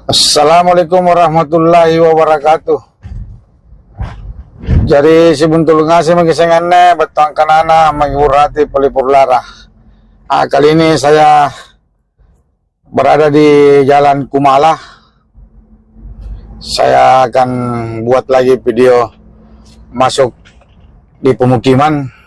Assalamualaikum warahmatullahi wabarakatuh. Jadi si buntul ngasih mengisengannya betang kanana mengurati pelipur lara. Kali ini saya berada di Jalan Kumala. Saya akan buat lagi video masuk di pemukiman.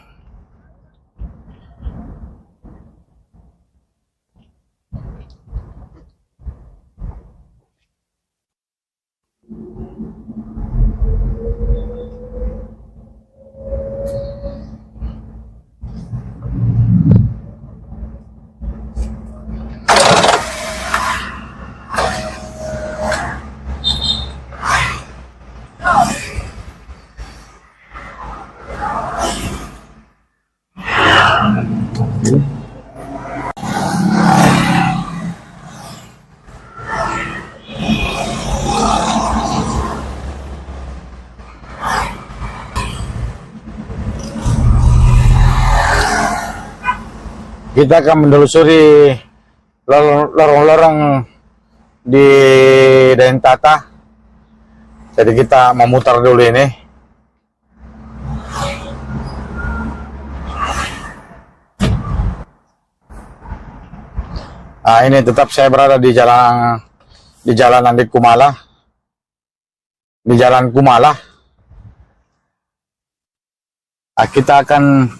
Kita akan menelusuri lorong-lorong di Dentata. Jadi kita memutar dulu ini. Ini tetap saya berada di jalanan di Kumala. Di Jalan Kumala. Kita akan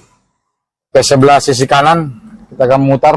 ke sebelah sisi kanan. Kita akan mutar.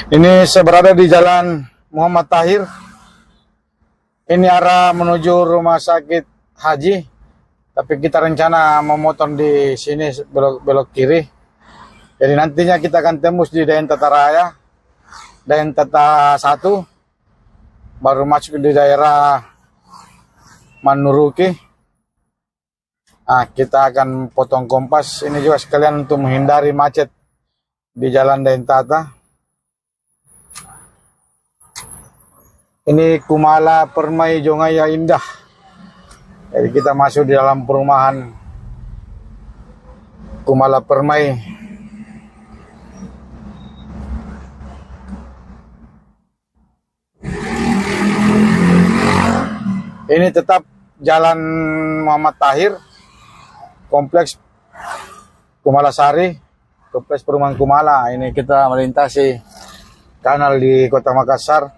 Ini saya berada di Jalan Muhammad Tahir. Ini arah menuju rumah sakit haji. Tapi kita rencana memotong di sini belok kiri. Jadi nantinya kita akan tembus di Dentata Raya, Dentata 1, baru masuk di daerah Manuruki. Kita akan potong kompas. Ini juga sekalian untuk menghindari macet di Jalan Dentata. Ini Kumala Permai Jongaya Indah. Jadi kita masuk di dalam perumahan Kumala Permai. Ini tetap Jalan Muhammad Tahir, Kompleks Kumala Sari, Kompleks Perumahan Kumala. Ini kita melintasi kanal di Kota Makassar.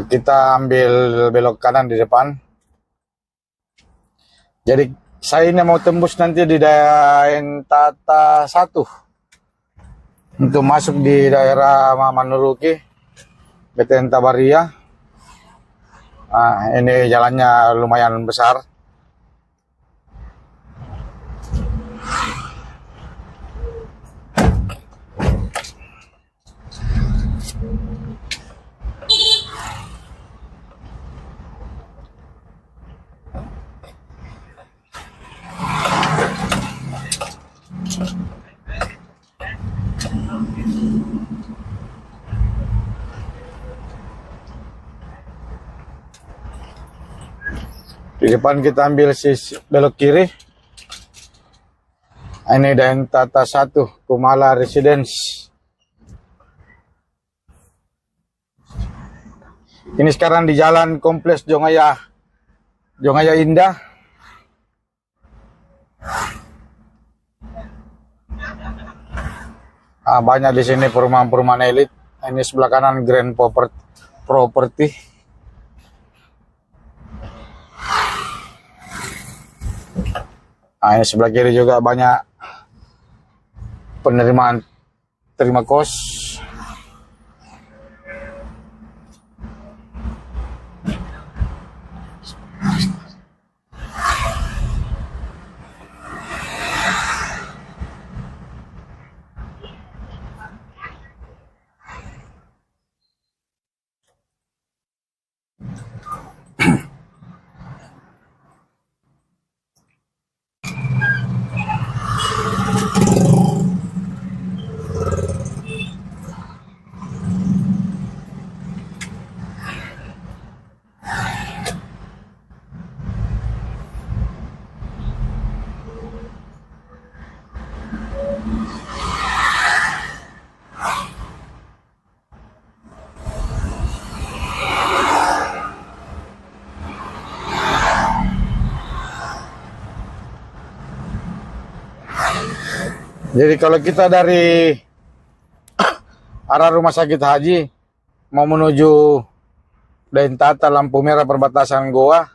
Kita ambil belok kanan di depan. Jadi saya ini mau tembus nanti di Dentata 1 untuk masuk di daerah Manuruki, BTN Tabaria. Ini jalannya lumayan besar. Di depan kita ambil sisi belok kiri. Ini Dentata 1, Kumala Residence. Ini sekarang di Jalan Kompleks Jongaya Indah. Banyak di sini perumahan-perumahan elit. Ini sebelah kanan Grand Property. Ini sebelah kiri juga banyak penerimaan terima kos. Jadi kalau kita dari arah Rumah Sakit Haji mau menuju Dentata lampu merah perbatasan Goa,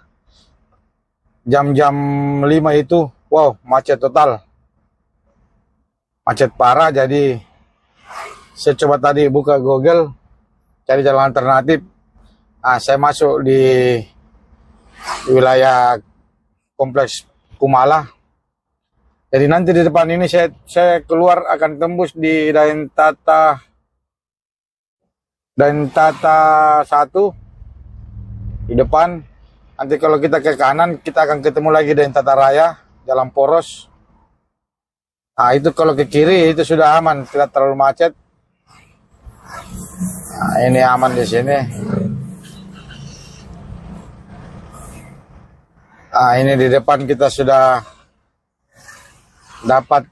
jam-jam 5 itu, wow, macet total. Macet parah, jadi saya coba tadi buka Google, cari jalan alternatif. Saya masuk di wilayah Kompleks Kumala. Jadi nanti di depan ini saya keluar akan tembus di Dentata 1 di depan. Nanti kalau kita ke kanan kita akan ketemu lagi Dentata Raya, jalan poros. Itu kalau ke kiri itu sudah aman, tidak terlalu macet. Ini aman di sini. Ini di depan kita sudah dapat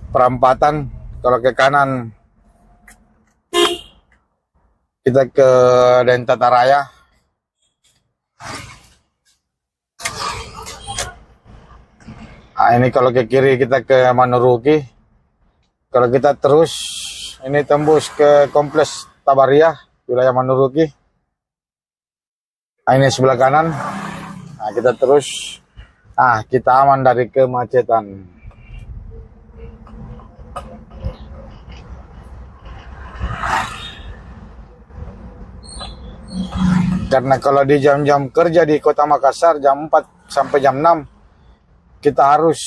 perempatan. Kalau ke kanan kita ke Dentata Raya. Ini kalau ke kiri kita ke Manuruki. Kalau kita terus ini tembus ke Kompleks Tabariah, wilayah Manuruki. Ini sebelah kanan. Kita terus. Kita aman dari kemacetan. Karena kalau di jam-jam kerja di Kota Makassar jam 4 sampai jam 6 kita harus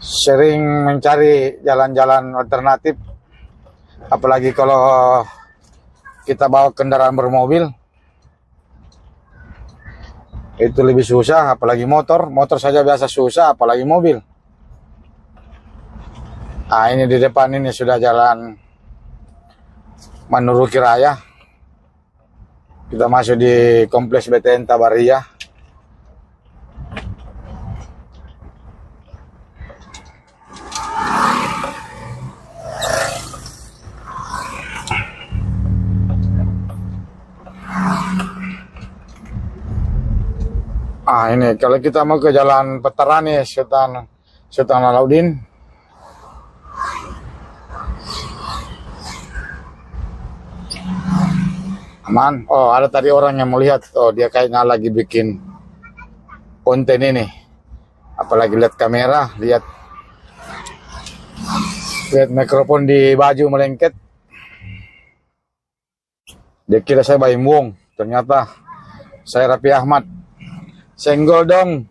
sering mencari jalan-jalan alternatif. Apalagi kalau kita bawa kendaraan bermobil. Itu lebih susah, apalagi motor saja biasa susah, apalagi mobil. Ini di depan ini sudah jalan Manuruki Raya. Kita masuk di Kompleks BTN Tabariah. Ini kalau kita mau ke Jalan Petarani Sultan Alauddin. Aman. Ada tadi orang yang melihat. Dia kayaknya lagi bikin konten ini. Apalagi lihat kamera, lihat mikrofon di baju melengket. Dia kira saya Baim Wong. Ternyata saya Raffi Ahmad. Senggol dong.